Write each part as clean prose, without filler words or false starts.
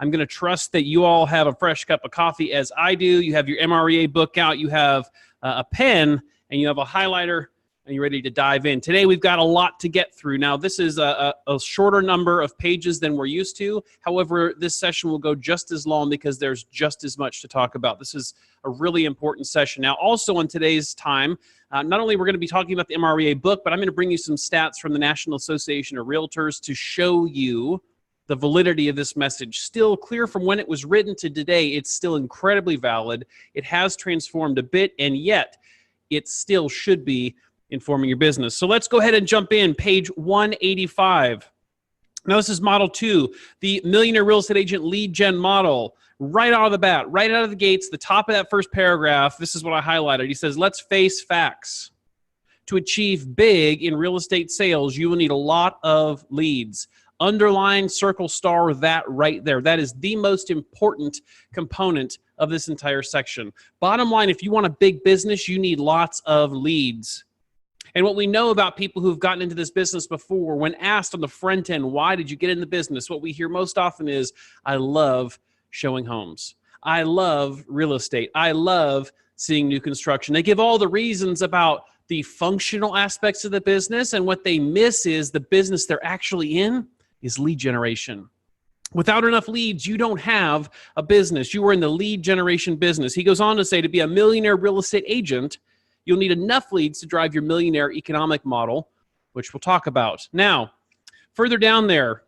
I'm going to trust that you all have a fresh cup of coffee as I do. You have your MREA book out, you have a pen, and you have a highlighter, and you're ready to dive in. Today, we've got a lot to get through. Now, this is a shorter number of pages than we're used to. However, this session will go just as long because there's just as much to talk about. This is a really important session. Now, also in today's time, not only we're going to be talking about the MREA book, but I'm going to bring you some stats from the National Association of Realtors to show you the validity of this message. Still clear from when it was written to today, it's still incredibly valid. It has transformed a bit, and yet it still should be informing your business. So let's go ahead and jump in. Page 185. Now this is model 2, the Millionaire Real Estate Agent lead gen model. Right out of the bat, right out of the gates, the top of that first paragraph, this is what I highlighted. He says, let's face facts. To achieve big in real estate sales, you will need a lot of leads. Underline, circle, star that right there. That is the most important component of this entire section. Bottom line, if you want a big business, you need lots of leads. And what we know about people who've gotten into this business before, when asked on the front end, why did you get in the business? What we hear most often is, I love showing homes. I love real estate. I love seeing new construction. They give all the reasons about the functional aspects of the business, and what they miss is the business they're actually in is lead generation. Without enough leads, you don't have a business. You are in the lead generation business. He goes on to say, to be a millionaire real estate agent, you'll need enough leads to drive your millionaire economic model, which we'll talk about. Now, further down there,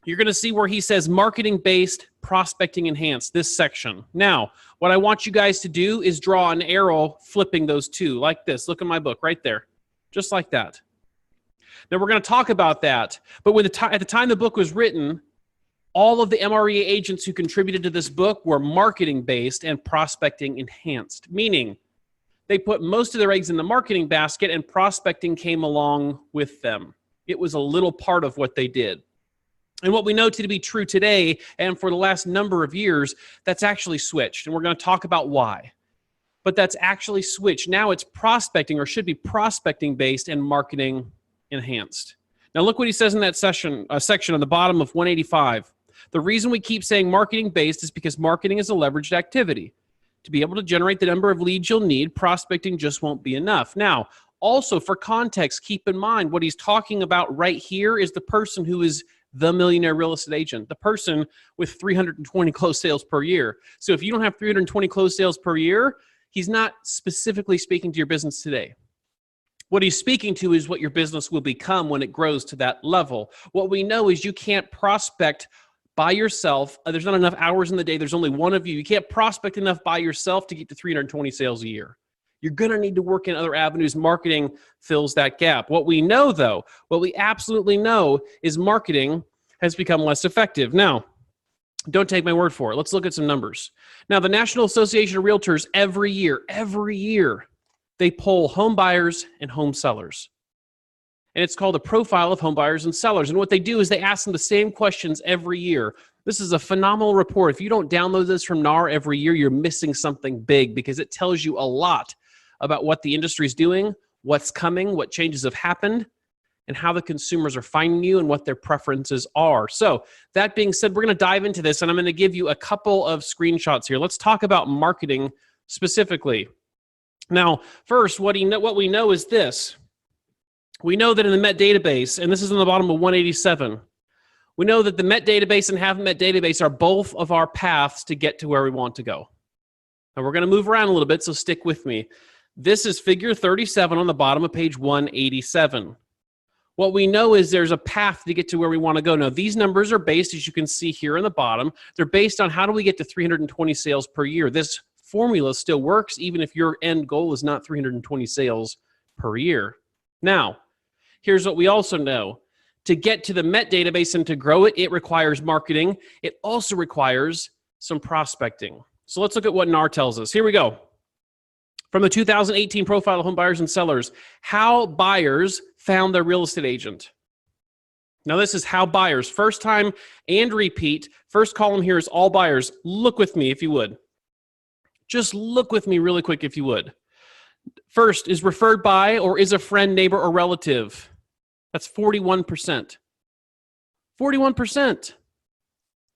you're going to see where he says marketing-based, prospecting enhanced, this section. Now, what I want you guys to do is draw an arrow flipping those two, like this. Look at my book right there, just like that. Now, we're going to talk about that, but at the time the book was written, all of the MREA agents who contributed to this book were marketing-based and prospecting enhanced, meaning they put most of their eggs in the marketing basket and prospecting came along with them. It was a little part of what they did. And what we know to be true today and for the last number of years, that's actually switched. And we're going to talk about why. But that's actually switched. Now it's prospecting, or should be prospecting based and marketing enhanced. Now look what he says in that section on the bottom of 185. The reason we keep saying marketing based is because marketing is a leveraged activity. To be able to generate the number of leads you'll need, prospecting just won't be enough. Now, also for context, keep in mind what he's talking about right here is the person who is the millionaire real estate agent, the person with 320 closed sales per year. So if you don't have 320 closed sales per year, he's not specifically speaking to your business today. What he's speaking to is what your business will become when it grows to that level. What we know is you can't prospect by yourself. There's not enough hours in the day. There's only one of you. You can't prospect enough by yourself to get to 320 sales a year. You're going to need to work in other avenues. Marketing fills that gap. What we know, though, what we absolutely know is marketing has become less effective. Now, don't take my word for it. Let's look at some numbers. Now, the National Association of Realtors, every year, they poll home buyers and home sellers. And it's called a profile of home buyers and sellers. And what they do is they ask them the same questions every year. This is a phenomenal report. If you don't download this from NAR every year, you're missing something big because it tells you a lot about what the industry is doing, what's coming, what changes have happened, and how the consumers are finding you and what their preferences are. So that being said, we're going to dive into this, and I'm going to give you a couple of screenshots here. Let's talk about marketing specifically. Now, first, what we know is this. We know that in the MET database, and this is on the bottom of 187, we know that the MET database and Haven't Met database are both of our paths to get to where we want to go. Now, we're going to move around a little bit, so stick with me. This is figure 37 on the bottom of page 187. What we know is there's a path to get to where we want to go. Now, these numbers are based, as you can see here in the bottom, they're based on how do we get to 320 sales per year. This formula still works even if your end goal is not 320 sales per year. Now, here's what we also know. To get to the MET database and to grow it, it requires marketing. It also requires some prospecting. So let's look at what NAR tells us. Here we go. From the 2018 Profile of Home Buyers and Sellers, how buyers found their real estate agent. Now this is how buyers, first time and repeat. First column here is all buyers. Look with me if you would. Just look with me really quick if you would. First is referred by or is a friend, neighbor, or relative. That's 41%. 41%.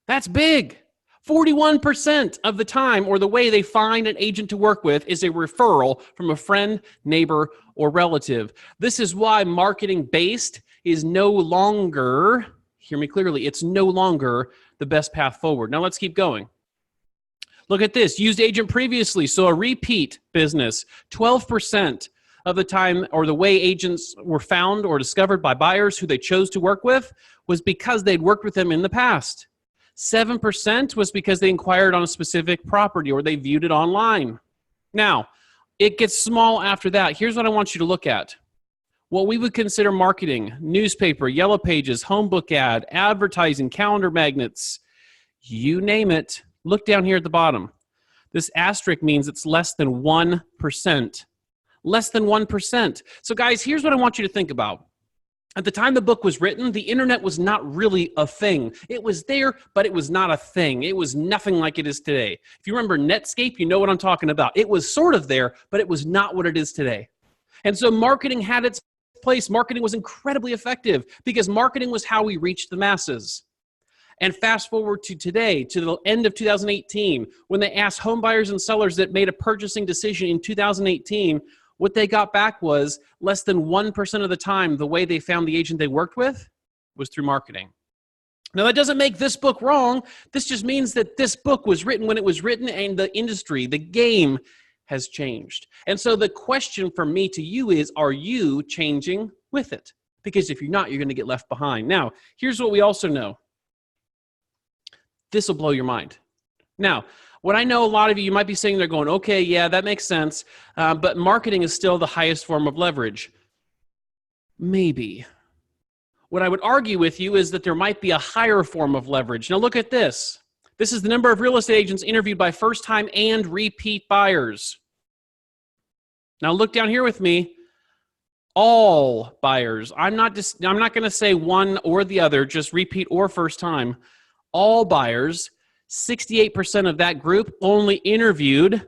That's big. 41% of the time, or the way they find an agent to work with, is a referral from a friend, neighbor, or relative. This is why marketing based is no longer, hear me clearly, it's no longer the best path forward. Now let's keep going. Look at this, used agent previously, so a repeat business, 12% of the time, or the way agents were found or discovered by buyers who they chose to work with, was because they'd worked with them in the past. 7% was because they inquired on a specific property or they viewed it online. Now, it gets small after that. Here's what I want you to look at. What we would consider marketing: newspaper, yellow pages, home book ad, advertising, calendar magnets, you name it. Look down here at the bottom. This asterisk means it's less than 1%. Less than 1%. So guys, here's what I want you to think about. At the time the book was written, the internet was not really a thing. It was there, but it was not a thing. It was nothing like it is today. If you remember Netscape, you know what I'm talking about. It was sort of there, but it was not what it is today. And so marketing had its place. Marketing was incredibly effective because marketing was how we reached the masses. And fast forward to today, to the end of 2018, when they asked home buyers and sellers that made a purchasing decision in 2018, what they got back was less than 1% of the time, the way they found the agent they worked with was through marketing. Now, that doesn't make this book wrong. This just means that this book was written when it was written, and the industry, the game, has changed. And so the question from me to you is, are you changing with it? Because if you're not, you're going to get left behind. Now, here's what we also know. This will blow your mind. Now, what I know, a lot of you might be sitting there going, okay, yeah, that makes sense, but marketing is still the highest form of leverage. Maybe. What I would argue with you is that there might be a higher form of leverage. Now look at this. This is the number of real estate agents interviewed by first-time and repeat buyers. Now look down here with me. All buyers. I'm not going to say one or the other, just repeat or first time. All buyers. 68% of that group only interviewed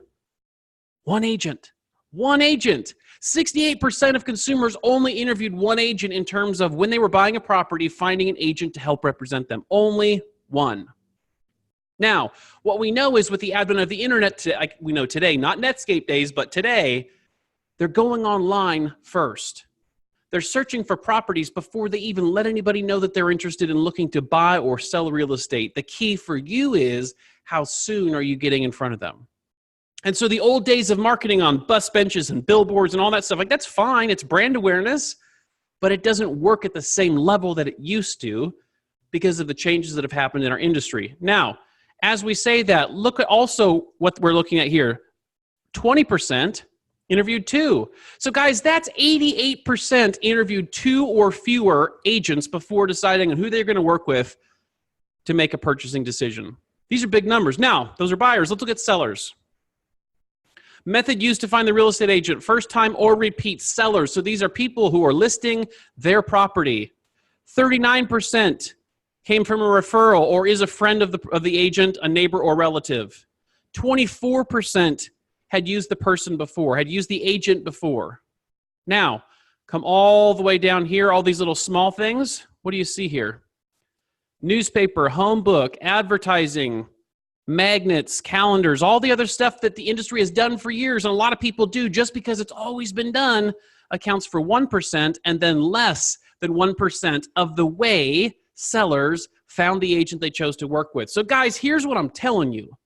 one agent. One agent. 68% of consumers only interviewed one agent in terms of when they were buying a property, finding an agent to help represent them. Only one. Now, what we know is with the advent of the internet, we know today, not Netscape days, but today, they're going online first. They're searching for properties before they even let anybody know that they're interested in looking to buy or sell real estate. The key for you is how soon are you getting in front of them? And so the old days of marketing on bus benches and billboards and all that stuff, like that's fine. It's brand awareness, but it doesn't work at the same level that it used to because of the changes that have happened in our industry. Now, as we say that, look at also what we're looking at here. 20% interviewed two. So guys, that's 88% interviewed two or fewer agents before deciding on who they're going to work with to make a purchasing decision. These are big numbers. Now, those are buyers. Let's look at sellers. Method used to find the real estate agent: first time or repeat sellers. So these are people who are listing their property. 39% came from a referral or is a friend of the agent, a neighbor or relative. 24% had used the person before, had used the agent before. Now, come all the way down here, all these little small things. What do you see here? Newspaper, home book, advertising, magnets, calendars, all the other stuff that the industry has done for years, and a lot of people do just because it's always been done, accounts for 1%, and then less than 1% of the way sellers found the agent they chose to work with. So guys, here's what I'm telling you.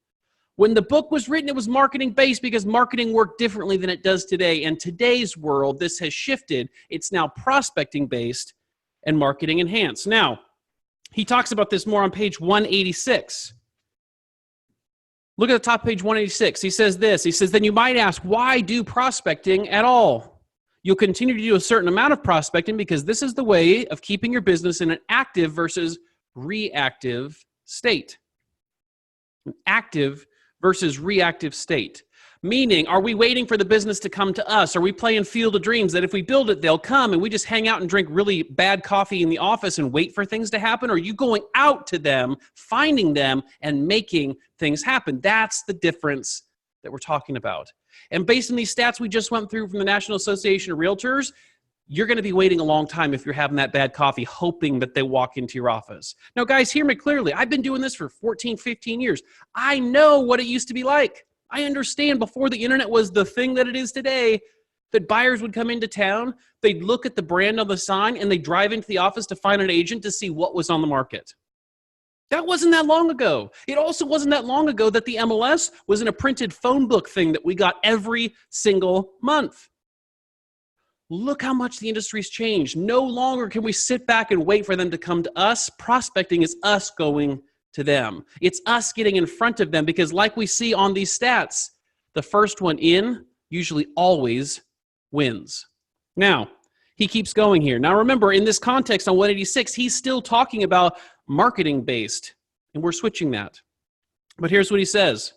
When the book was written, it was marketing based because marketing worked differently than it does today. In today's world, this has shifted. It's now prospecting based and marketing enhanced. Now, he talks about this more on page 186. Look at the top page 186. He says this. He says, then you might ask, why do prospecting at all? You'll continue to do a certain amount of prospecting because this is the way of keeping your business in an active versus reactive state. An active versus reactive state. Meaning, are we waiting for the business to come to us? Are we playing Field of Dreams that if we build it, they'll come and we just hang out and drink really bad coffee in the office and wait for things to happen? Or are you going out to them, finding them, and making things happen? That's the difference that we're talking about. And based on these stats we just went through from the National Association of Realtors, you're going to be waiting a long time if you're having that bad coffee, hoping that they walk into your office. Now, guys, hear me clearly. I've been doing this for 14, 15 years. I know what it used to be like. I understand before the internet was the thing that it is today, that buyers would come into town, they'd look at the brand on the sign, and they'd drive into the office to find an agent to see what was on the market. That wasn't that long ago. It also wasn't that long ago that the MLS was in a printed phone book thing that we got every single month. Look how much the industry's changed. No longer can we sit back and wait for them to come to us. Prospecting is us going to them. It's us getting in front of them because like we see on these stats, the first one in usually always wins. Now, he keeps going here. Now remember, in this context on 186, he's still talking about marketing-based, and we're switching that. But here's what he says.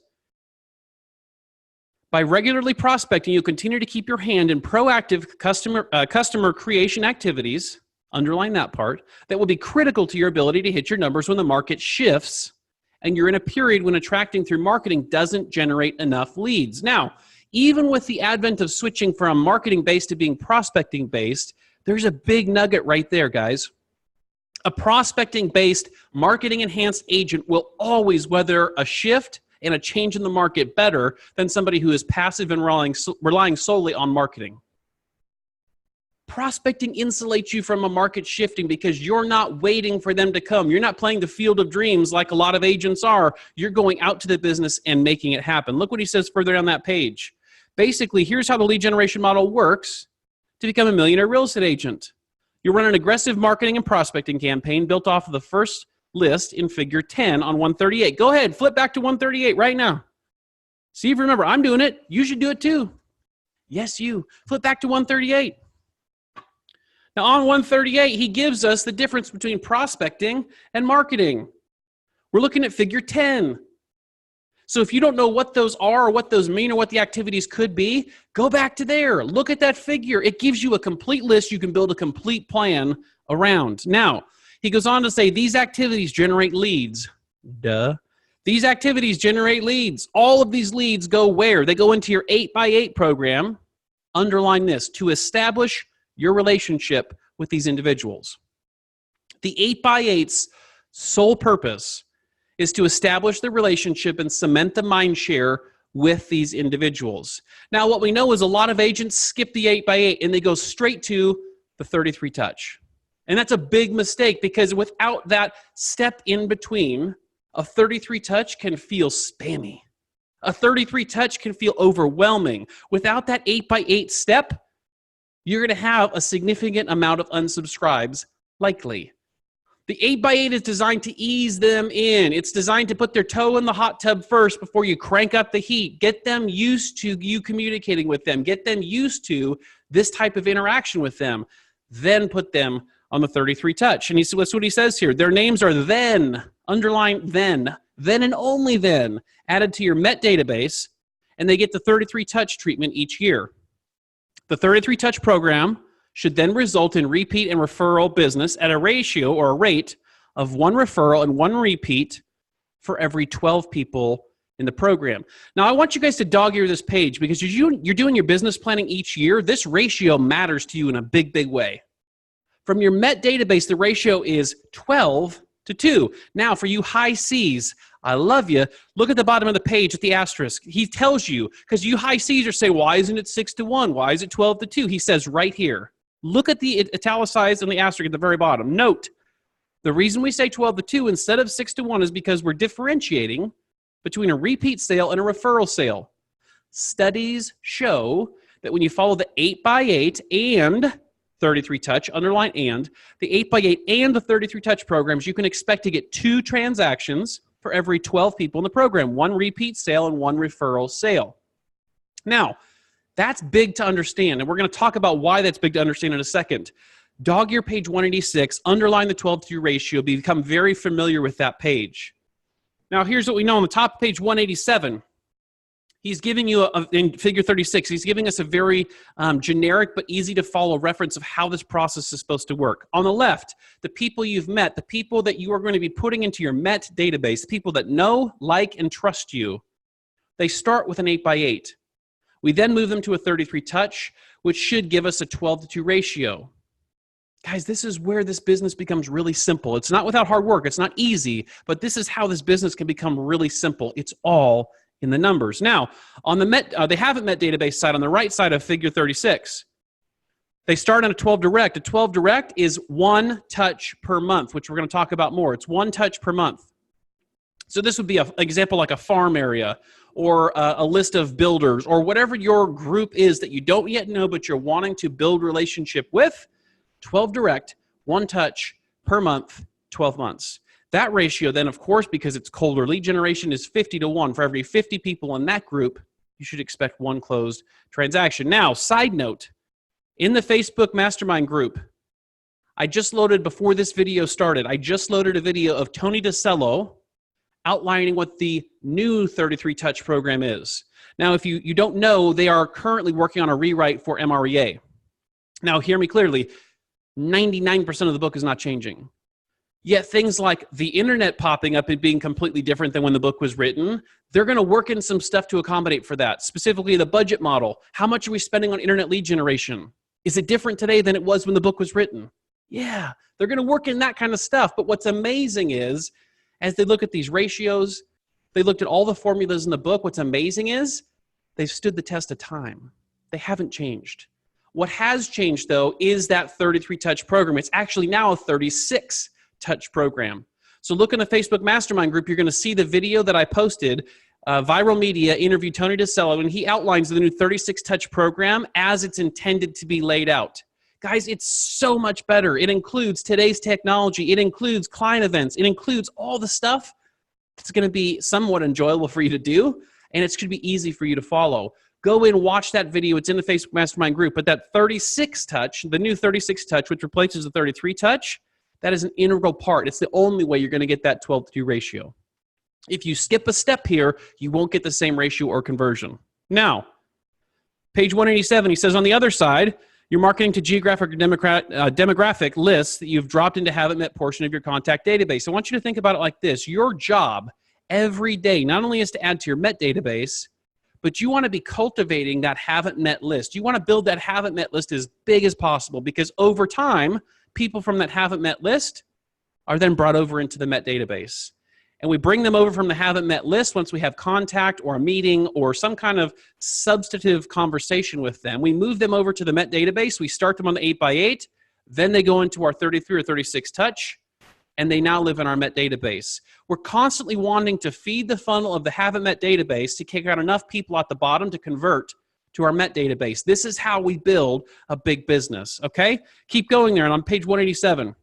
By regularly prospecting, you'll continue to keep your hand in proactive customer creation activities, underline that part, that will be critical to your ability to hit your numbers when the market shifts and you're in a period when attracting through marketing doesn't generate enough leads. Now, even with the advent of switching from marketing-based to being prospecting-based, there's a big nugget right there, guys. A prospecting-based, marketing-enhanced agent will always weather a shift and a change in the market better than somebody who is passive and relying solely on marketing. Prospecting insulates you from a market shifting because you're not waiting for them to come. You're not playing the field of dreams like a lot of agents are. You're going out to the business and making it happen. Look what he says further down that page. Basically, here's how the lead generation model works to become a millionaire real estate agent. You run an aggressive marketing and prospecting campaign built off of the first list in figure 10 on 138. Go ahead, flip back to 138 right now. See if you remember, I'm doing it. You should do it too. Yes, you. Flip back to 138. Now on 138, he gives us the difference between prospecting and marketing. We're looking at figure 10. So if you don't know what those are or what those mean or what the activities could be, go back to there. Look at that figure. It gives you a complete list you can build a complete plan around. Now, he goes on to say these activities generate leads. Duh. These activities generate leads. All of these leads go where? They go into your 8x8 program. Underline this, to establish your relationship with these individuals. The 8x8's sole purpose is to establish the relationship and cement the mind share with these individuals. Now, what we know is a lot of agents skip the 8x8 and they go straight to the 33 touch. And that's a big mistake because without that step in between, a 33 touch can feel spammy. A 33 touch can feel overwhelming. Without that 8x8 step, you're going to have a significant amount of unsubscribes, likely. The 8x8 is designed to ease them in. It's designed to put their toe in the hot tub first before you crank up the heat. Get them used to you communicating with them. Get them used to this type of interaction with them. Then put them on the 33 touch. And that's what he says here. Their names are then, underline then and only then, added to your MET database, and they get the 33 touch treatment each year. The 33 touch program should then result in repeat and referral business at a ratio or a rate of 1 referral and 1 repeat for every 12 people in the program. Now, I want you guys to dog-ear this page because you're doing your business planning each year. This ratio matters to you in a big, big way. From your MET database, the ratio is 12 to 2. Now, for you high C's, I love you. Look at the bottom of the page at the asterisk. He tells you, because you high C's are saying, why isn't it 6 to 1? Why is it 12 to 2? He says right here. Look at the italicized and the asterisk at the very bottom. Note, the reason we say 12 to 2 instead of 6 to 1 is because we're differentiating between a repeat sale and a referral sale. Studies show that when you follow the 8x8 and 33 touch, underline and, the 8x8 and the 33 touch programs, you can expect to get 2 transactions for every 12 people in the program, 1 repeat sale and 1 referral sale. Now, that's big to understand, and we're going to talk about why that's big to understand in a second. Dog-ear page 186, underline the 12 to 2 ratio, become very familiar with that page. Now, here's what we know on the top of page 187. He's giving you, in figure 36, he's giving us a very generic but easy to follow reference of how this process is supposed to work. On the left, the people you've met, the people that you are going to be putting into your MET database, people that know, like, and trust you, they start with an 8x8. We then move them to a 33 touch. which should give us a 12-to-2 ratio. Guys, this is where this business becomes really simple. It's not without hard work. It's not easy, but this is how this business can become really simple. It's all in the numbers. Now, on the they haven't met database side, on the right side of figure 36, they start on a 12 direct. A 12 direct is one touch per month, which we're going to talk about more. It's one touch per month. So this would be an example like a farm area or a list of builders or whatever your group is that you don't yet know, but you're wanting to build relationship with. 12 direct, one touch per month, 12 months. That ratio then, of course, because it's colder lead generation, is 50-to-1. For every 50 people in that group, you should expect one closed transaction. Now, side note, in the Facebook Mastermind group, I just loaded, before this video started, I just loaded a video of Tony DeCello outlining what the new 33 touch program is. Now, if you don't know, they are currently working on a rewrite for MREA. Now, hear me clearly. 99% of the book is not changing. Yet things like the internet popping up and being completely different than when the book was written, they're going to work in some stuff to accommodate for that. Specifically, the budget model. How much are we spending on internet lead generation? Is it different today than it was when the book was written? Yeah, they're going to work in that kind of stuff. But what's amazing is, as they look at these ratios, they looked at all the formulas in the book. What's amazing is they've stood the test of time. They haven't changed. What has changed, though, is that 33-touch program. It's actually now a 36-touch program. So look in the Facebook Mastermind group. You're going to see the video that I posted. Viral Media interviewed Tony DeCello, and he outlines the new 36-touch program as it's intended to be laid out. Guys, it's so much better. It includes today's technology. It includes client events. It includes all the stuff that's going to be somewhat enjoyable for you to do, and it's going to be easy for you to follow. Go in, watch that video. It's in the Facebook Mastermind group. But that 36-touch, the new 36-touch, which replaces the 33-touch, that is an integral part. It's the only way you're going to get that 12-to-2 ratio. If you skip a step here, you won't get the same ratio or conversion. Now, page 187, he says, on the other side, you're marketing to geographic or demographic lists that you've dropped into haven't met portion of your contact database. I want you to think about it like this. Your job every day not only is to add to your met database, but you want to be cultivating that haven't met list. You want to build that haven't met list as big as possible, because over time, people from that haven't met list are then brought over into the met database. And we bring them over from the haven't met list once we have contact or a meeting or some kind of substantive conversation with them. We move them over to the met database. We start them on the 8x8. Then they go into our 33 or 36 touch, and they now live in our met database. We're constantly wanting to feed the funnel of the haven't met database to kick out enough people at the bottom to convert to our met database. This is how we build a big business, okay? Keep going there, and on page 187,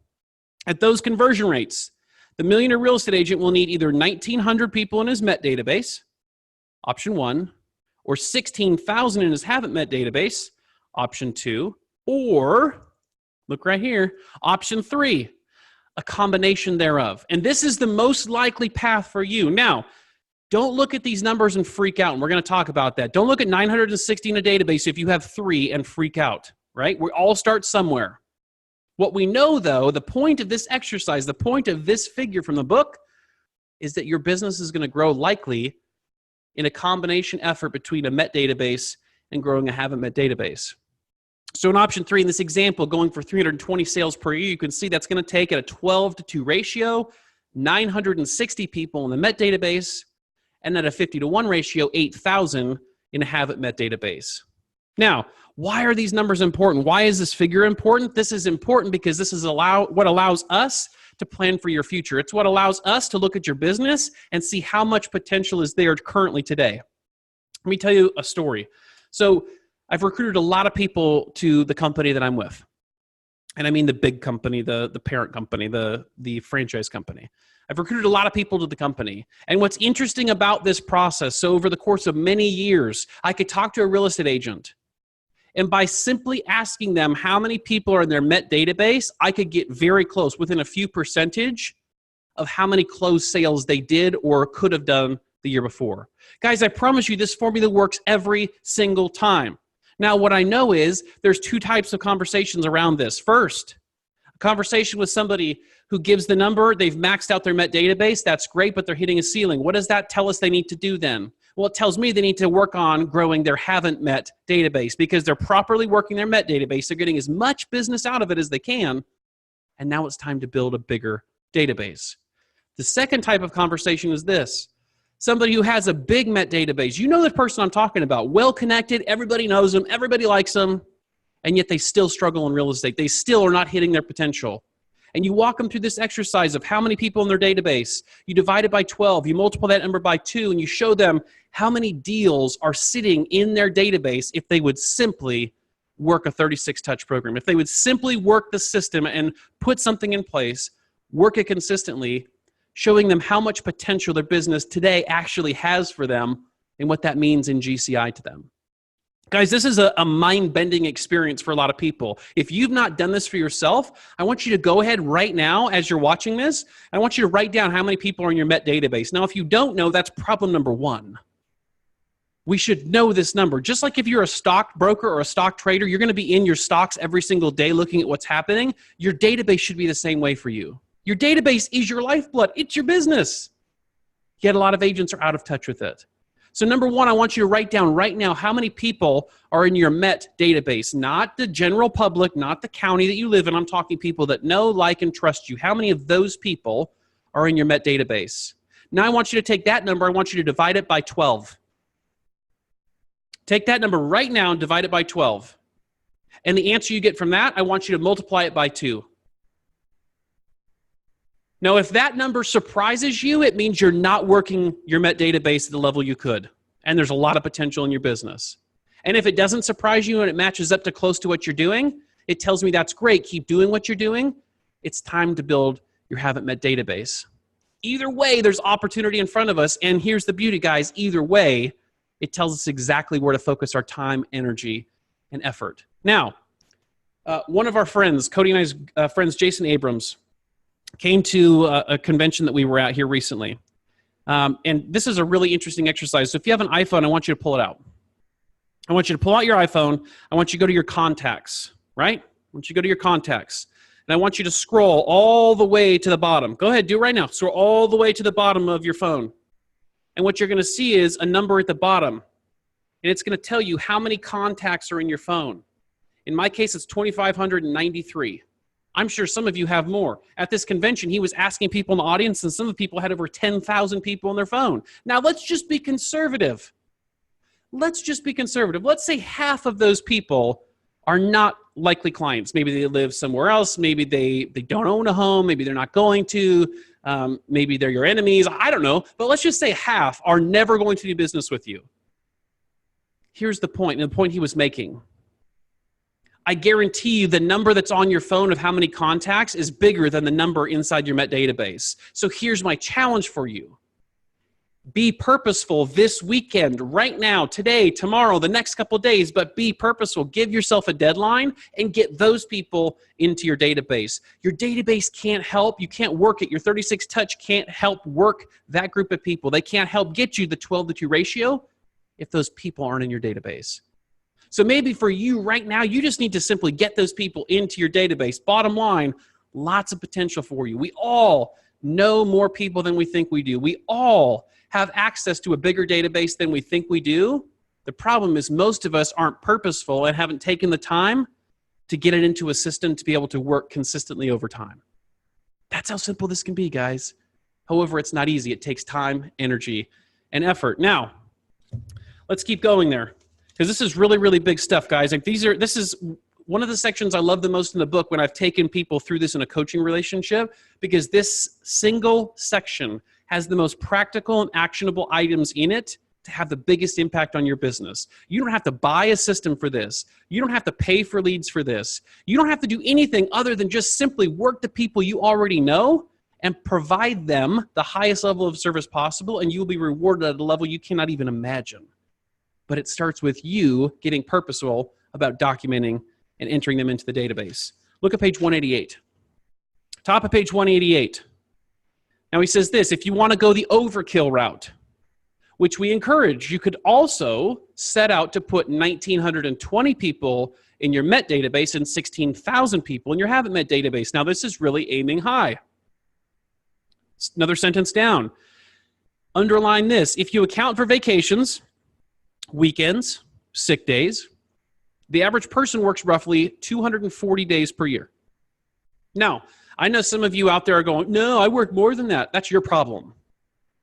at those conversion rates, the Millionaire Real Estate Agent will need either 1,900 people in his met database, option 1, or 16,000 in his haven't met database, option 2, or, look right here, option 3, a combination thereof. And this is the most likely path for you. Now, don't look at these numbers and freak out, and we're going to talk about that. Don't look at 960 in a database if you have 3 and freak out, right? We all start somewhere. What we know, though, the point of this exercise, the point of this figure from the book, is that your business is going to grow likely in a combination effort between a met database and growing a haven't met database. So in option 3, in this example, going for 320 sales per year, you can see that's going to take at a 12-to-2 ratio, 960 people in the met database, and at a 50-to-1 ratio, 8,000 in a haven't met database. Now, why are these numbers important? Why is this figure important? This is important because this is what allows us to plan for your future. It's what allows us to look at your business and see how much potential is there currently today. Let me tell you a story. So I've recruited a lot of people to the company that I'm with. And I mean the big company, the parent company, the franchise company. I've recruited a lot of people to the company. And what's interesting about this process, so over the course of many years, I could talk to a real estate agent. And by simply asking them how many people are in their met database, I could get very close, within a few percentage of how many closed sales they did or could have done the year before. Guys, I promise you this formula works every single time. Now, what I know is there's 2 types of conversations around this. First, a conversation with somebody who gives the number, they've maxed out their met database, that's great, but they're hitting a ceiling. What does that tell us they need to do then? Well, it tells me they need to work on growing their haven't met database because they're properly working their met database. They're getting as much business out of it as they can. And now it's time to build a bigger database. The second type of conversation is this. Somebody who has a big met database. You know the person I'm talking about. Well connected. Everybody knows them. Everybody likes them. And yet they still struggle in real estate. They still are not hitting their potential. And you walk them through this exercise of how many people in their database. You divide it by 12. You multiply that number by 2. And you show them how many deals are sitting in their database if they would simply work a 36-touch program. If they would simply work the system and put something in place, work it consistently, showing them how much potential their business today actually has for them and what that means in GCI to them. Guys, this is a mind-bending experience for a lot of people. If you've not done this for yourself, I want you to go ahead right now as you're watching this. I want you to write down how many people are in your Met database. Now, if you don't know, that's problem number one. We should know this number. Just like if you're a stock broker or a stock trader, you're going to be in your stocks every single day looking at what's happening. Your database should be the same way for you. Your database is your lifeblood. It's your business. Yet a lot of agents are out of touch with it. So number one, I want you to write down right now how many people are in your Met database, not the general public, not the county that you live in. I'm talking people that know, like, and trust you. How many of those people are in your Met database? Now I want you to take that number. I want you to divide it by 12. Take that number right now and divide it by 12. And the answer you get from that, I want you to multiply it by 2. Now, if that number surprises you, it means you're not working your Met database at the level you could. And there's a lot of potential in your business. And if it doesn't surprise you and it matches up to close to what you're doing, it tells me that's great. Keep doing what you're doing. It's time to build your haven't met database. Either way, there's opportunity in front of us. And here's the beauty, guys. Either way, it tells us exactly where to focus our time, energy, and effort. Now, one of our friends, Cody and I's friends, Jason Abrams, came to a convention that we were at here recently. And this is a really interesting exercise. So if you have an iPhone, I want you to pull it out. I want you to pull out your iPhone. I want you to go to your contacts, right? I want you to go to your contacts. And I want you to scroll all the way to the bottom. Go ahead, do it right now. Scroll all the way to the bottom of your phone. And what you're going to see is a number at the bottom. And it's going to tell you how many contacts are in your phone. In my case, it's 2,593. I'm sure some of you have more. At this convention, he was asking people in the audience, and some of the people had over 10,000 people on their phone. Now, let's just be conservative. Let's just be conservative. Let's say half of those people are not likely clients. Maybe they live somewhere else. Maybe they don't own a home. Maybe they're not going to. Maybe they're your enemies. I don't know. But let's just say half are never going to do business with you. Here's the point, and the point he was making. I guarantee you the number that's on your phone of how many contacts is bigger than the number inside your Met database. So here's my challenge for you. Be purposeful this weekend, right now, today, tomorrow, the next couple of days, but be purposeful. Give yourself a deadline and get those people into your database. Your database can't help. You can't work it. Your 36 touch can't help work that group of people. They can't help get you the 12-to-2 ratio if those people aren't in your database. So maybe for you right now, you just need to simply get those people into your database. Bottom line, lots of potential for you. We all know more people than we think we do. We all have access to a bigger database than we think we do. The problem is most of us aren't purposeful and haven't taken the time to get it into a system to be able to work consistently over time. That's how simple this can be, guys. However, it's not easy. It takes time, energy, and effort. Now, let's keep going there. Because this is really, really big stuff, guys. Like this is one of the sections I love the most in the book when I've taken people through this in a coaching relationship, because this single section has the most practical and actionable items in it to have the biggest impact on your business. You don't have to buy a system for this. You don't have to pay for leads for this. You don't have to do anything other than just simply work the people you already know and provide them the highest level of service possible, and you'll be rewarded at a level you cannot even imagine. But it starts with you getting purposeful about documenting and entering them into the database. Look at page 188. Top of page 188. Now he says this, if you want to go the overkill route, which we encourage, you could also set out to put 1,920 people in your Met database and 16,000 people in your haven't met database. Now this is really aiming high. Another sentence down. Underline this. If you account for vacations, weekends, sick days, the average person works roughly 240 days per year. Now, I know some of you out there are going, no, I work more than that. That's your problem.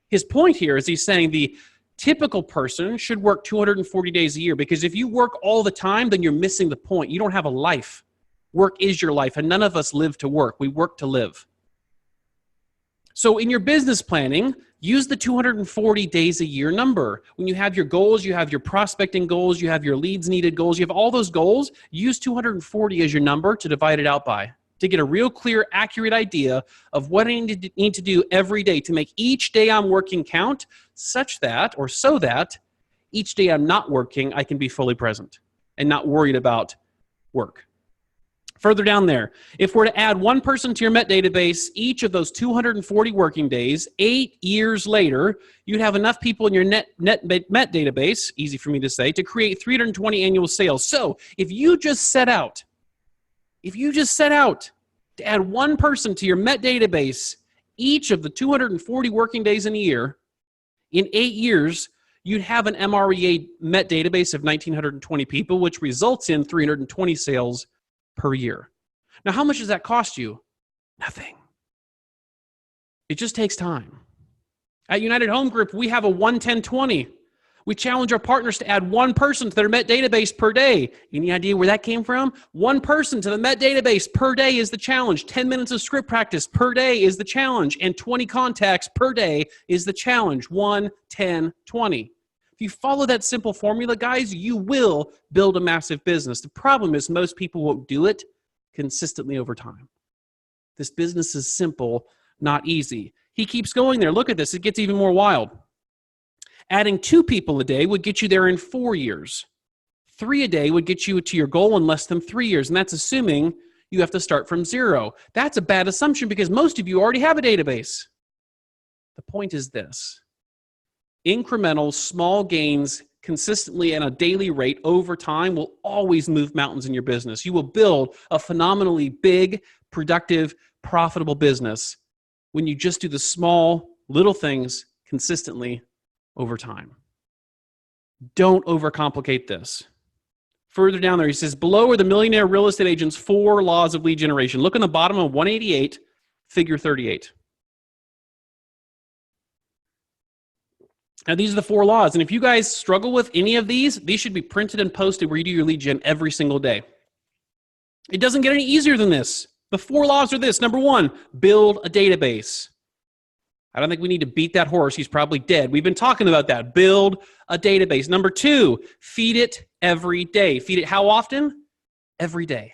His point here is he's saying the typical person should work 240 days a year, because if you work all the time, then you're missing the point. You don't have a life. Work is your life, and none of us live to work. We work to live. So in your business planning, use the 240 days a year number. When you have your goals, you have your prospecting goals, you have your leads needed goals, you have all those goals, use 240 as your number to divide it out by, to get a real clear, accurate idea of what I need to do every day to make each day I'm working count, such that, or so that, each day I'm not working, I can be fully present and not worried about work. Further down there, if we're to add one person to your MET database each of those 240 working days, 8 years later, you'd have enough people in your MET database, easy for me to say, to create 320 annual sales. So if you just set out to add one person to your MET database each of the 240 working days in a year, in 8 years, you'd have an MREA MET database of 1,920 people, which results in 320 sales per year. Now, how much does that cost you? Nothing. It just takes time. At United Home Group, we have a 1-10-20. We challenge our partners to add one person to their MET database per day. Any idea where that came from? One person to the MET database per day is the challenge. 10 minutes of script practice per day is the challenge. And 20 contacts per day is the challenge. 1-10-20. If you follow that simple formula, guys, you will build a massive business. The problem is most people won't do it consistently over time. This business is simple, not easy. He keeps going there. Look at this. It gets even more wild. Adding 2 people a day would get you there in 4 years. 3 a day would get you to your goal in less than 3 years, and that's assuming you have to start from 0. That's a bad assumption because most of you already have a database. The point is this. Incremental, small gains consistently at a daily rate over time will always move mountains in your business. You will build a phenomenally big, productive, profitable business when you just do the small, little things consistently over time. Don't overcomplicate this. Further down there, he says, below are the Millionaire Real Estate Agent's 4 laws of lead generation. Look on the bottom of 188, figure 38. Now, these are the 4 laws, and if you guys struggle with any of these should be printed and posted where you do your lead gen every single day. It doesn't get any easier than this. The 4 laws are this. Number 1, build a database. I don't think we need to beat that horse. He's probably dead. We've been talking about that. Build a database. Number 2, feed it every day. Feed it how often? Every day.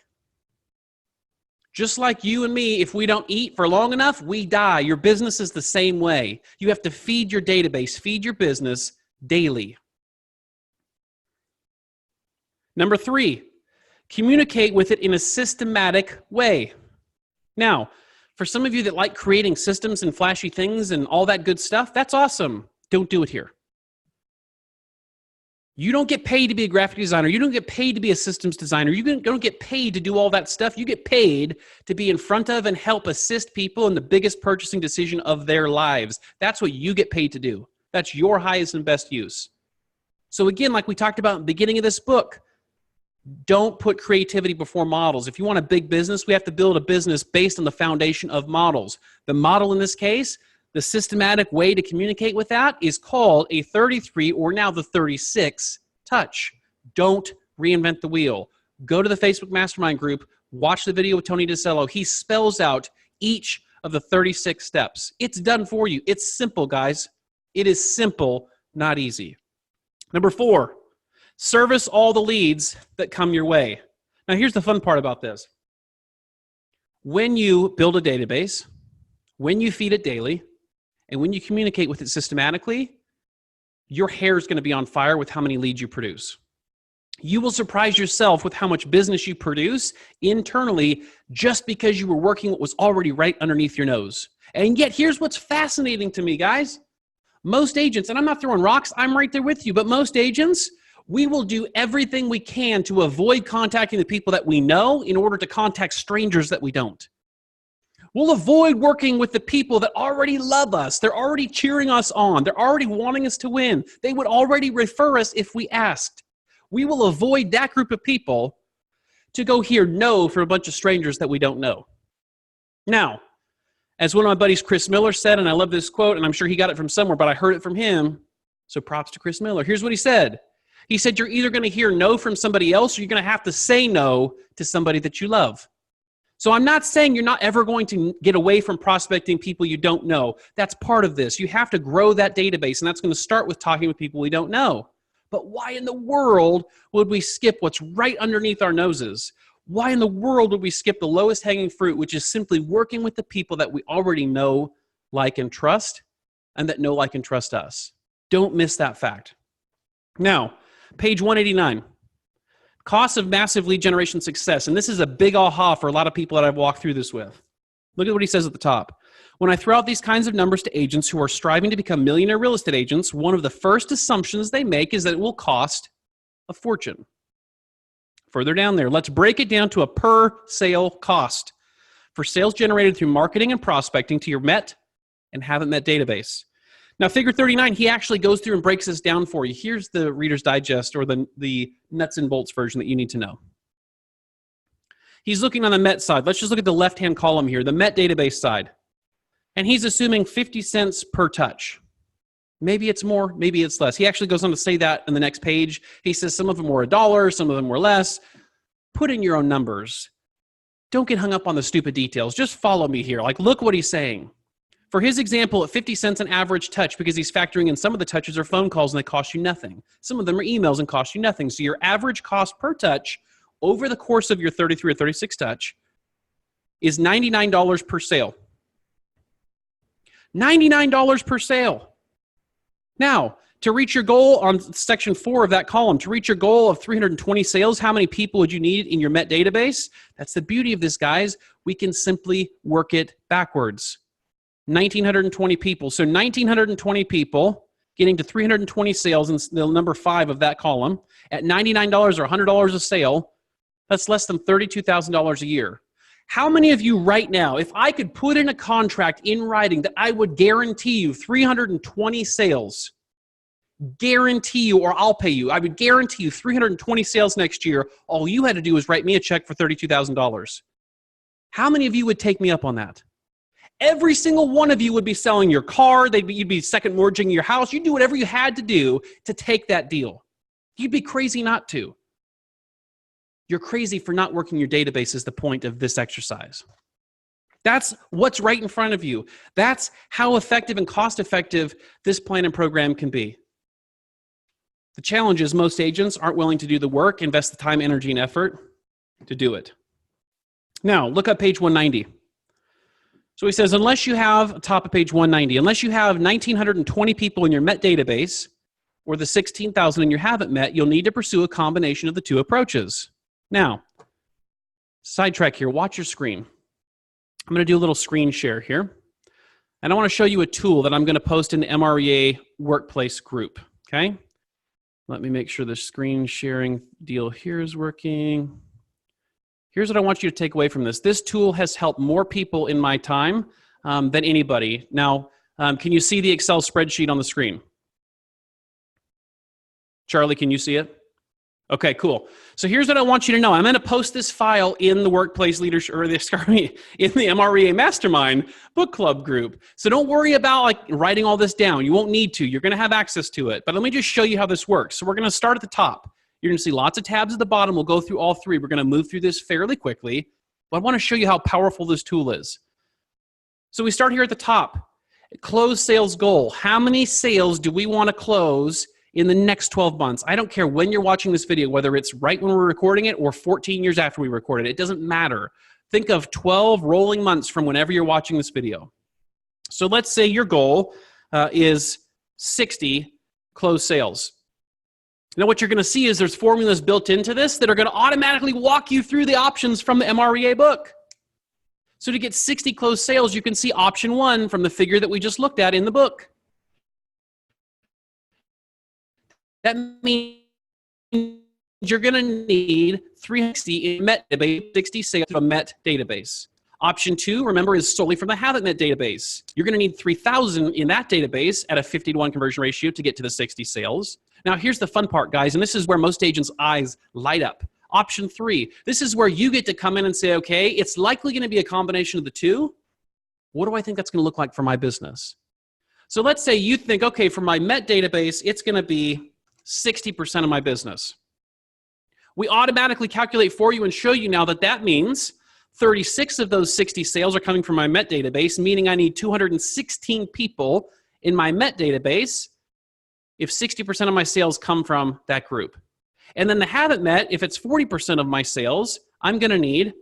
Just like you and me, if we don't eat for long enough, we die. Your business is the same way. You have to feed your database, feed your business daily. Number 3, communicate with it in a systematic way. Now, for some of you that like creating systems and flashy things and all that good stuff, that's awesome. Don't do it here. You don't get paid to be a graphic designer. You don't get paid to be a systems designer. You don't get paid to do all that stuff. You get paid to be in front of and help assist people in the biggest purchasing decision of their lives. That's what you get paid to do. That's your highest and best use. So again, like we talked about in the beginning of this book, don't put creativity before models. If you want a big business, we have to build a business based on the foundation of models. The model in this case, the systematic way to communicate with that is called a 33 or now the 36 touch. Don't reinvent the wheel. Go to the Facebook Mastermind group, watch the video with Tony DeCello. He spells out each of the 36 steps. It's done for you. It's simple, guys. It is simple, not easy. Number 4, service all the leads that come your way. Now, here's the fun part about this. When you build a database, when you feed it daily, and when you communicate with it systematically, your hair is going to be on fire with how many leads you produce. You will surprise yourself with how much business you produce internally just because you were working what was already right underneath your nose. And yet, here's what's fascinating to me, guys. Most agents, and I'm not throwing rocks, I'm right there with you, but most agents, we will do everything we can to avoid contacting the people that we know in order to contact strangers that we don't. We'll avoid working with the people that already love us. They're already cheering us on. They're already wanting us to win. They would already refer us if we asked. We will avoid that group of people to go hear no from a bunch of strangers that we don't know. Now, as one of my buddies, Chris Miller, said, and I love this quote, and I'm sure he got it from somewhere, but I heard it from him, so props to Chris Miller. Here's what he said. He said, you're either going to hear no from somebody else, or you're going to have to say no to somebody that you love. So I'm not saying you're not ever going to get away from prospecting people you don't know. That's part of this. You have to grow that database, and that's going to start with talking with people we don't know. But why in the world would we skip what's right underneath our noses? Why in the world would we skip the lowest hanging fruit, which is simply working with the people that we already know, like, and trust, and that know, like, and trust us? Don't miss that fact. Now, page 189. Cost of massive lead generation success. And this is a big aha for a lot of people that I've walked through this with. Look at what he says at the top. When I throw out these kinds of numbers to agents who are striving to become millionaire real estate agents, one of the first assumptions they make is that it will cost a fortune. Further down there, let's break it down to a per sale cost for sales generated through marketing and prospecting to your met and haven't met database. Now, figure 39, he actually goes through and breaks this down for you. Here's the Reader's Digest, or the nuts and bolts version that you need to know. He's looking on the Met side. Let's just look at the left-hand column here, the Met database side. And he's assuming 50 cents per touch. Maybe it's more, maybe it's less. He actually goes on to say that in the next page. He says some of them were $1, some of them were less. Put in your own numbers. Don't get hung up on the stupid details. Just follow me here. Like, look what he's saying. For his example, at 50 cents an average touch, because he's factoring in some of the touches are phone calls and they cost you nothing. Some of them are emails and cost you nothing. So your average cost per touch over the course of your 33 or 36 touch is $99 per sale. $99 per sale. Now, to reach your goal on section 4 of that column, to reach your goal of 320 sales, how many people would you need in your Met database? That's the beauty of this, guys. We can simply work it backwards. 1,920 people. So 1,920 people getting to 320 sales in the number 5 of that column at $99 or $100 a sale, that's less than $32,000 a year. How many of you right now, if I could put in a contract in writing that I would guarantee you 320 sales, guarantee you, or I'll pay you, I would guarantee you 320 sales next year, all you had to do was write me a check for $32,000. How many of you would take me up on that? Every single one of you would be selling your car. You'd be second mortgaging your house. You'd do whatever you had to do to take that deal. You'd be crazy not to. You're crazy for not working your database is the point of this exercise. That's what's right in front of you. That's how effective and cost effective this plan and program can be. The challenge is most agents aren't willing to do the work, invest the time, energy, and effort to do it. Now, look at page 190. So he says, unless you have, top of page 190, unless you have 1,920 people in your Met database or the 16,000 in your haven't met, you'll need to pursue a combination of the two approaches. Now, sidetrack here, watch your screen. I'm going to do a little screen share here. And I want to show you a tool that I'm going to post in the MREA workplace group, okay? Let me make sure the screen sharing deal here is working. Here's what I want you to take away from this. This tool has helped more people in my time than anybody. Now, can you see the Excel spreadsheet on the screen? Charlie, can you see it? Okay, cool. So here's what I want you to know. I'm going to post this file in the workplace leadership, or in the MREA Mastermind book club group. So don't worry about like writing all this down. You won't need to. You're going to have access to it. But let me just show you how this works. So we're going to start at the top. You're going to see lots of tabs at the bottom. We'll go through all three. We're going to move through this fairly quickly. But I want to show you how powerful this tool is. So we start here at the top. Close sales goal. How many sales do we want to close in the next 12 months? I don't care when you're watching this video, whether it's right when we're recording it or 14 years after we recorded it. It doesn't matter. Think of 12 rolling months from whenever you're watching this video. So let's say your goal is 60 closed sales. Now what you're going to see is there's formulas built into this that are going to automatically walk you through the options from the MREA book. So to get 60 closed sales, you can see option 1 from the figure that we just looked at in the book. That means you're going to need 360 in Met database, 60 sales from a Met database. Option 2, remember, is solely from the Haven't Met database. You're going to need 3,000 in that database at a 50-to-1 conversion ratio to get to the 60 sales. Now, here's the fun part, guys, and this is where most agents' eyes light up. Option 3, this is where you get to come in and say, okay, it's likely going to be a combination of the two. What do I think that's going to look like for my business? So let's say you think, okay, for my Met database, it's going to be 60% of my business. We automatically calculate for you and show you now that that means 36 of those 60 sales are coming from my Met database, meaning I need 216 people in my Met database if 60% of my sales come from that group. And then the Haven't Met, if it's 40% of my sales, I'm going to need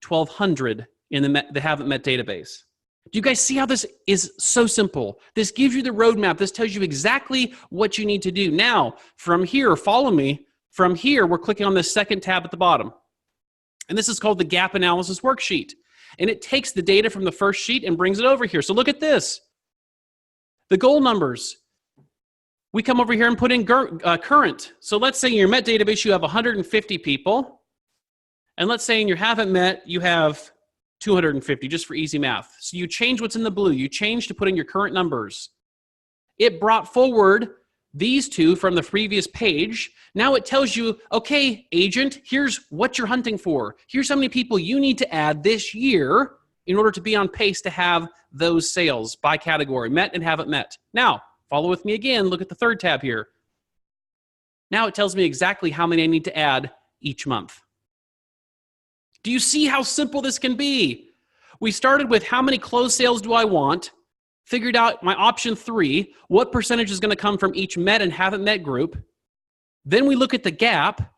1,200 in the Haven't Met database. Do you guys see how this is so simple? This gives you the roadmap. This tells you exactly what you need to do. Now, from here, follow me. From here, we're clicking on this second tab at the bottom. And this is called the Gap Analysis Worksheet. And it takes the data from the first sheet and brings it over here. So look at this. The goal numbers. We come over here and put in current. So let's say in your Met database, you have 150 people. And let's say in your Haven't Met, you have 250, just for easy math. So you change what's in the blue. You change to put in your current numbers. It brought forward these two from the previous page. Now it tells you, okay, agent, here's what you're hunting for. Here's how many people you need to add this year in order to be on pace to have those sales by category, Met and Haven't Met. Now, follow with me again. Look at the third tab here. Now it tells me exactly how many I need to add each month. Do you see how simple this can be? We started with how many closed sales do I want? Figured out my option 3, what percentage is going to come from each Met and Haven't Met group. Then we look at the gap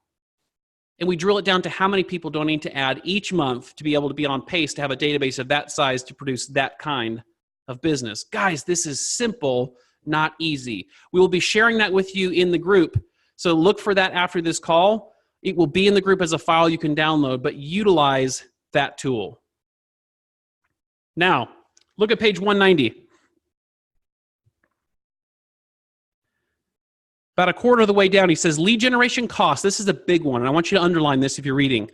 and we drill it down to how many people do I need to add each month to be able to be on pace to have a database of that size to produce that kind of business. Guys, this is simple, not easy. We will be sharing that with you in the group. So look for that after this call. It will be in the group as a file you can download, but utilize that tool. Now, look at page 190. About a quarter of the way down, he says lead generation cost. This is a big one, and I want you to underline this if you're reading.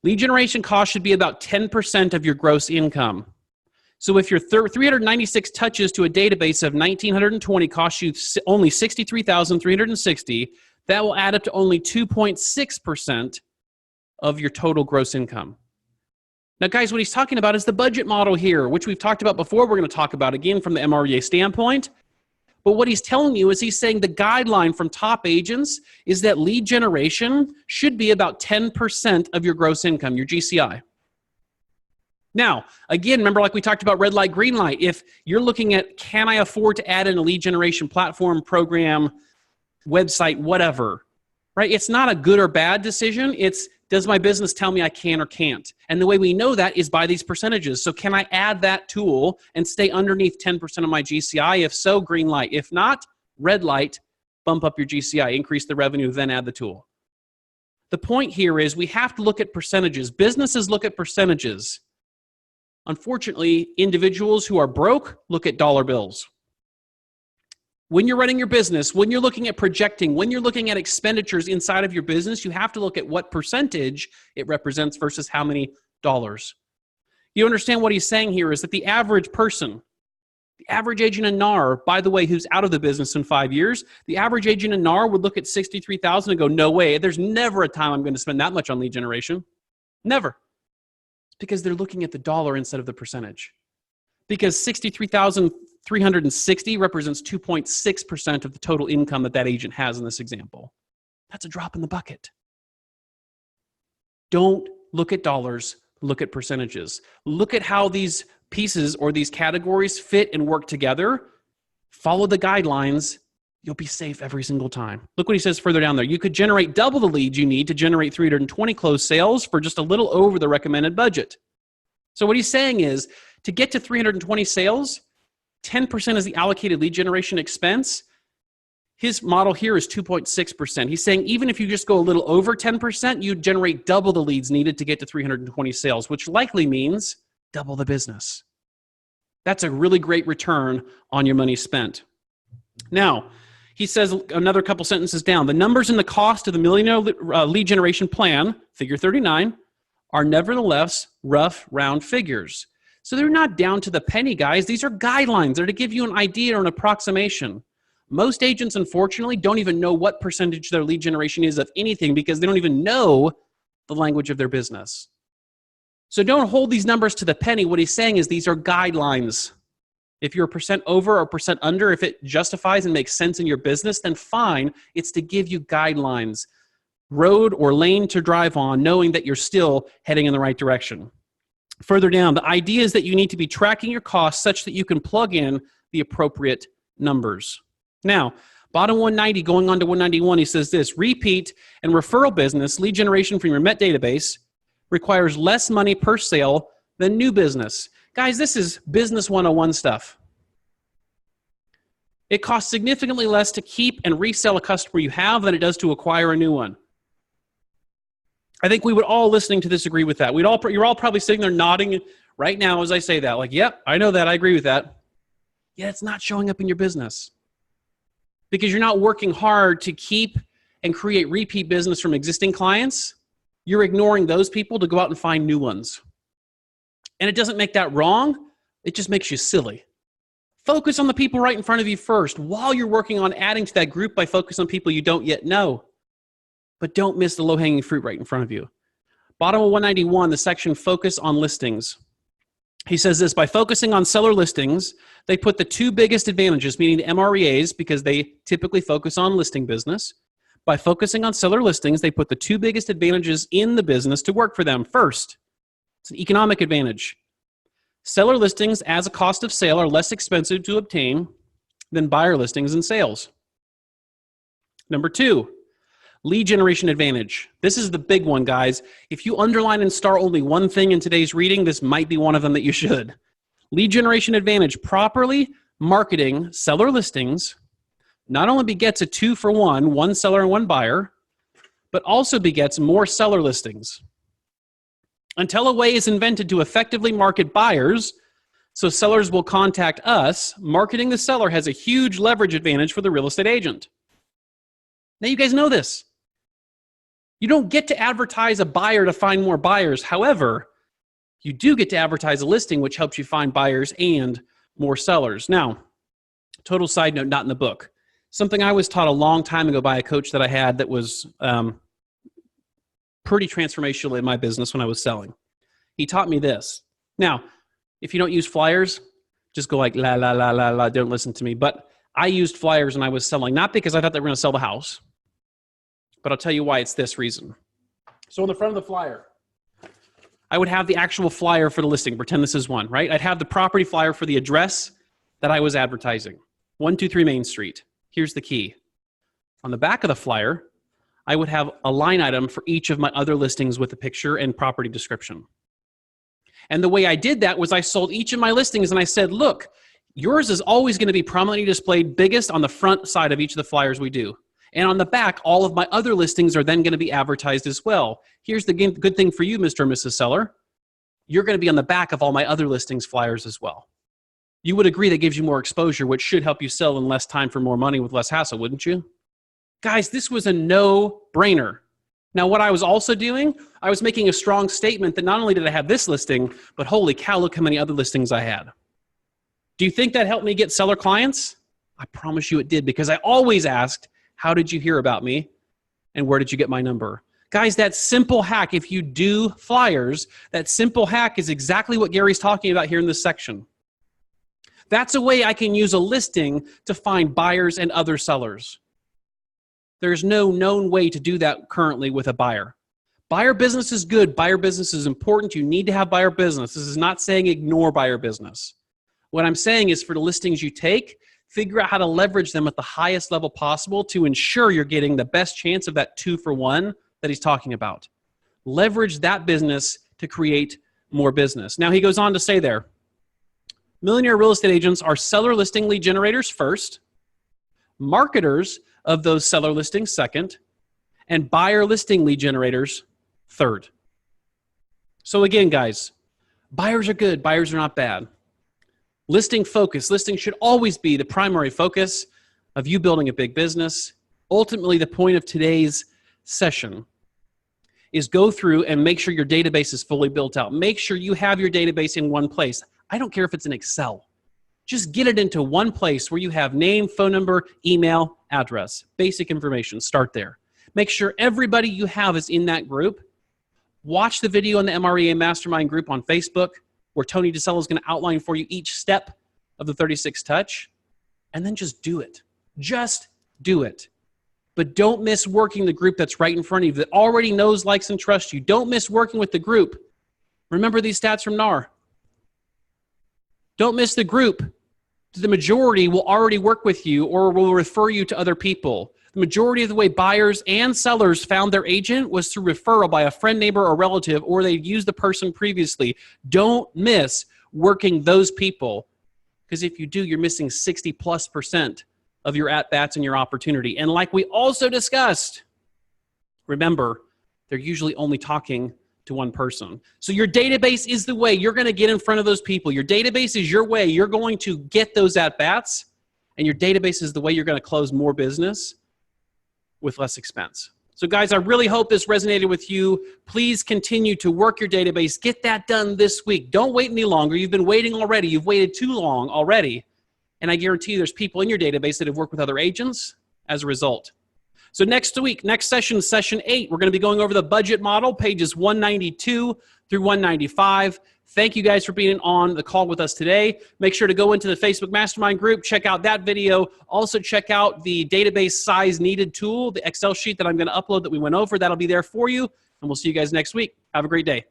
Lead generation cost should be about 10% of your gross income. So if your 396 touches to a database of 1,920 costs you only $63,360, that will add up to only 2.6% of your total gross income. Now, guys, what he's talking about is the budget model here, which we've talked about before. We're going to talk about again from the MREA standpoint. But what he's telling you is he's saying the guideline from top agents is that lead generation should be about 10% of your gross income, your GCI. Now, again, remember like we talked about red light, green light. If you're looking at, can I afford to add in a lead generation platform, program, website, whatever, right? It's not a good or bad decision. It's, does my business tell me I can or can't? And the way we know that is by these percentages. So can I add that tool and stay underneath 10% of my GCI? If so, green light. If not, red light, bump up your GCI, increase the revenue, then add the tool. The point here is we have to look at percentages. Businesses look at percentages. Unfortunately, individuals who are broke look at dollar bills. When you're running your business, when you're looking at projecting, when you're looking at expenditures inside of your business, you have to look at what percentage it represents versus how many dollars. You understand what he's saying here is that the average person, the average agent in NAR, by the way, who's out of the business in 5 years, the average agent in NAR would look at 63,000 and go, no way, there's never a time I'm going to spend that much on lead generation. Never. It's because they're looking at the dollar instead of the percentage. Because 63,360 represents 2.6% of the total income that agent has in this example. That's a drop in the bucket. Don't look at dollars, look at percentages. Look at how these pieces or these categories fit and work together. Follow the guidelines. You'll be safe every single time. Look what he says further down there. You could generate double the leads you need to generate 320 closed sales for just a little over the recommended budget. So what he's saying is, to get to 320 sales, 10% is the allocated lead generation expense. His model here is 2.6%. He's saying even if you just go a little over 10%, you generate double the leads needed to get to 320 sales, which likely means double the business. That's a really great return on your money spent. Now, he says another couple sentences down, the numbers and the cost of the Millionaire Lead Generation Plan, figure 39, are nevertheless rough, round figures. So they're not down to the penny, guys. These are guidelines. They're to give you an idea or an approximation. Most agents, unfortunately, don't even know what percentage their lead generation is of anything because they don't even know the language of their business. So don't hold these numbers to the penny. What he's saying is these are guidelines. If you're a percent over or percent under, if it justifies and makes sense in your business, then fine. It's to give you guidelines, road or lane to drive on, knowing that you're still heading in the right direction. Further down, the idea is that you need to be tracking your costs such that you can plug in the appropriate numbers. Now, bottom 190 going on to 191, he says this: repeat and referral business lead generation from your Met database requires less money per sale than new business. Guys, this is business 101 stuff. It costs significantly less to keep and resell a customer you have than it does to acquire a new one. I think we would all listening to this agree with that. You're all probably sitting there nodding right now as I say that, like, yep, I know that, I agree with that. Yet it's not showing up in your business because you're not working hard to keep and create repeat business from existing clients. You're ignoring those people to go out and find new ones. And it doesn't make that wrong. It just makes you silly. Focus on the people right in front of you first while you're working on adding to that group by focusing on people you don't yet know. But don't miss the low-hanging fruit right in front of you. Bottom of 191, the section focus on listings. He says this: by focusing on seller listings, they put the two biggest advantages, meaning the MREAs, because they typically focus on listing business. By focusing on seller listings, they put the two biggest advantages in the business to work for them. First, it's an economic advantage. Seller listings as a cost of sale are less expensive to obtain than buyer listings and sales. Number two, lead generation advantage. This is the big one, guys. If you underline and star only one thing in today's reading, this might be one of them that you should. Lead generation advantage. Properly marketing seller listings not only begets a 2-for-1, one seller and one buyer, but also begets more seller listings. Until a way is invented to effectively market buyers, so sellers will contact us, marketing the seller has a huge leverage advantage for the real estate agent. Now you guys know this. You don't get to advertise a buyer to find more buyers. However, you do get to advertise a listing, which helps you find buyers and more sellers. Now, total side note, not in the book. Something I was taught a long time ago by a coach that I had that was pretty transformational in my business when I was selling. He taught me this. Now, if you don't use flyers, just go like, la, la, la, la, la, don't listen to me. But I used flyers when I was selling, not because I thought they were going to sell the house, but I'll tell you why. It's this reason. So on the front of the flyer, I would have the actual flyer for the listing. Pretend this is one, right? I'd have the property flyer for the address that I was advertising. 123 Main Street. Here's the key. On the back of the flyer, I would have a line item for each of my other listings with a picture and property description. And the way I did that was I sold each of my listings and I said, look, yours is always going to be prominently displayed biggest on the front side of each of the flyers we do. And on the back, all of my other listings are then going to be advertised as well. Here's the good thing for you, Mr. and Mrs. Seller. You're going to be on the back of all my other listings flyers as well. You would agree that gives you more exposure, which should help you sell in less time for more money with less hassle, wouldn't you? Guys, this was a no-brainer. Now, what I was also doing, I was making a strong statement that not only did I have this listing, but holy cow, look how many other listings I had. Do you think that helped me get seller clients? I promise you it did, because I always asked, how did you hear about me? And where did you get my number? Guys, that simple hack, if you do flyers, that simple hack is exactly what Gary's talking about here in this section. That's a way I can use a listing to find buyers and other sellers. There's no known way to do that currently with a buyer. Buyer business is good. Buyer business is important. You need to have buyer business. This is not saying ignore buyer business. What I'm saying is for the listings you take, figure out how to leverage them at the highest level possible to ensure you're getting the best chance of that 2-for-1 that he's talking about. Leverage that business to create more business. Now he goes on to say there, Millionaire Real Estate Agents are seller listing lead generators first, marketers of those seller listings second, and buyer listing lead generators third. So again, guys, buyers are good, buyers are not bad. Listing focus. Listing should always be the primary focus of you building a big business. Ultimately, the point of today's session is go through and make sure your database is fully built out. Make sure you have your database in one place. I don't care if it's in Excel. Just get it into one place where you have name, phone number, email, address, basic information. Start there. Make sure everybody you have is in that group. Watch the video on the MREA Mastermind group on Facebook where Tony DeSello is going to outline for you each step of the 36 touch, and then just do it. Just do it. But don't miss working the group that's right in front of you that already knows, likes, and trusts you. Don't miss working with the group. Remember these stats from NAR. Don't miss the group. The majority will already work with you or will refer you to other people. The majority of the way buyers and sellers found their agent was through referral by a friend, neighbor, or relative, or they used the person previously. Don't miss working those people, because if you do, you're missing 60+% of your at-bats and your opportunity. And like we also discussed, remember, they're usually only talking to one person. So your database is the way you're going to get in front of those people. Your database is your way you're going to get those at-bats, and your database is the way you're going to close more business with less expense. So guys, I really hope this resonated with you. Please continue to work your database. Get that done this week. Don't wait any longer. You've been waiting already. You've waited too long already. And I guarantee you there's people in your database that have worked with other agents as a result. So next week, next session, session 8, we're going to be going over the budget model, pages 192 through 195. Thank you guys for being on the call with us today. Make sure to go into the Facebook Mastermind group, check out that video. Also check out the database size needed tool, the Excel sheet that I'm going to upload that we went over. That'll be there for you. And we'll see you guys next week. Have a great day.